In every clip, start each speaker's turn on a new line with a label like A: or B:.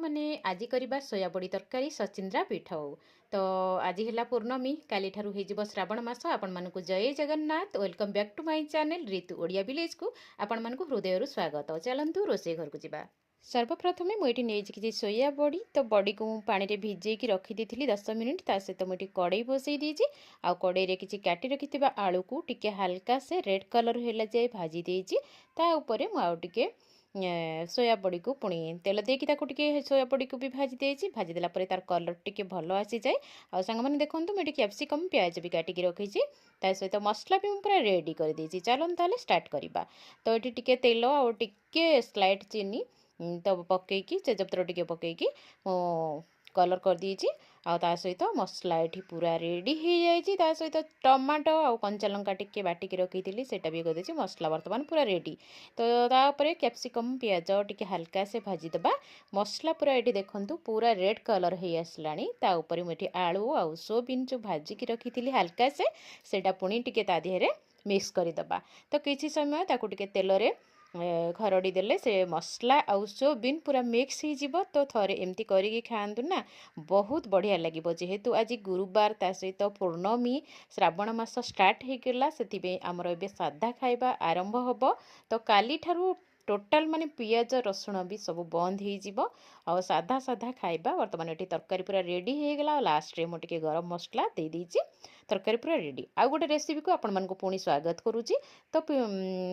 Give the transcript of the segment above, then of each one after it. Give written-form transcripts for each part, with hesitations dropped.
A: मैंने आज करवा सोयाबड़ी तरकारी सचिंद्रा पिठौ। तो आज है पूर्णमी काली ठारू हो श्रावण मास। आपण मानक जय Jagannath. Welcome back to my channel Ritu Odia village को आपण मानक हृदय स्वागत। चलतु रोसे घर को जा। सर्वप्रथमे मुझे नहीं कि सोया बड़ी तो बड़ी को पानी में भिजेक रखी 10 मिनिट। ता सहित मुझे कड़ई बसई देजी। आ कड़ई किसी काटी रखि आलू को टिके हल्का से रेड कलर है जाए भाजी देजी। ता ऊपर मुझे सोया बड़ी को पुणी तेल देकी सोया बड़ी को भी भाजी देजी। भाजी देला परे तार कलर टिके भल आसी जाए। आ सांग मैंने देखो मुझे कैप्सिकम प्याज भी काटिक रखी सहित मसला भी पूरा रेडी कर देछि। चलन ताले स्टार्ट करवा। तो ये टिके तेल और टिके स्लाइट चीनी तो पकईकी तेजपत्र टिके पकईकी कलर कर दीची। आ सहित मसला ये पूरा रेडी हो जाए। सहित टमाटो आ कंचा लंका टिके बाटिकी रखी थी सेटा भी कर मसला बर्तमान पूरा रेडी। तो तापर कैप्सिकम प्याज टिके हल्का से भाजीदेबा। मसला पूरा ये देखु पूरा रेड कलर हो आसला। ऊपर मुझे आलू आ सोयाबीन जो भाजिकी रखी थी हल्का से पुणी टिके ता देहरे मिक्स करदेबा। तो किसी समय ताकू टिके तेल खरड़ी देले से मसला आउ सोयाबीन पूरा मिक्स हो। तो थरे एमती करिकी खाआंतु ना बहुत बढ़िया लगे। जेहेतु आज गुरुवार ता सहित पूर्णमी श्रावण मास स्टार्ट होगला से आमर ए साधा खाइबा आरंभ होब। तो काली ठारू टोटाल माने पियाज रसुण भी सब बंद हो साधा साधा खाइबा। बर्तमान ये तरकारी पूरा रेडी होगला। लास्ट रे मुझे गरम मसला दे देछि। तरकारी पूरा रेडी। आउ गोटे रेसिपी को आपण मानक पुणी स्वागत करुच्ची। तो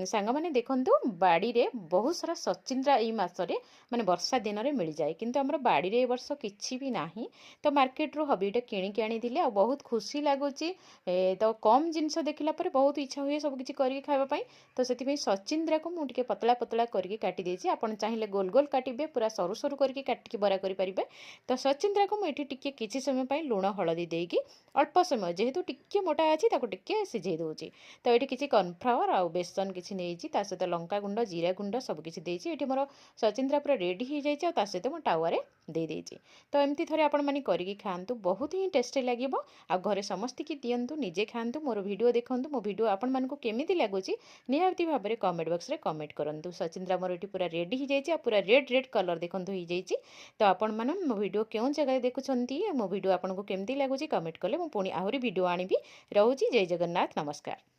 A: सांग मैंने देखंतु बाड़ी रे बहुत सारा सचिंद्रा ई मासरे माने वर्षा दिन में मिल जाए। किंतु हमर बाड़ी रे वर्ष किछि भी नाही। तो मार्केट रो हबीटा किणिकी आनी दिले आ बहुत खुशी लागुची। तो कम जिनस देखला पर बहुत इच्छा हुए सब किछि करिक खाइबा पई। तो सेति सचिंद्रा को मुझे पतला पतला करके काटी देछि। आपण चाहिले गोल गोल काटिबे पूरा सरू सरू करके काटिके बरा करि परिबे। तो सचिंद्रा को मुझे टिके किछि समय पई लूण हळदी देकी अल्प समय जेहेतु टिके मोटा अछि ताको टिके सिझेई दोछि। तो ये किछि कॉर्नफ्लावर आ बेसन किछि नेइछि ता सहित लंका गुंड जीरा गुंड सब किछि देछि। एठी मोर सचिंद्रा पूरा रेडी हो जाइछि। आ ता सहित मो टावारे दे देछि। तो एमती थरे आपण माने करिकि खाआंतु बहुत ही टेस्टी लागिबो। आ घरे समस्त की दियंतु निजे खाआंतु। मोर वीडियो देखंतु। मो वीडियो आपण मानको केमिति लागुछि निहायती भाबरे कमेंट बॉक्स रे कमेंट करंतु। सचिंद्रा मोर एठी पूरा रेडी हो जाइछि। आ पूरा रेड रेड कलर देखंतु हो जाइछि। तो आपण माने मो वीडियो केउ जगह देखुछंती मो वीडियो आपनको केमिति लागुछि कमेंट कले मो पुणी आहुरी वीडियो आनिबी। रहूछि जय जगन्नाथ नमस्कार।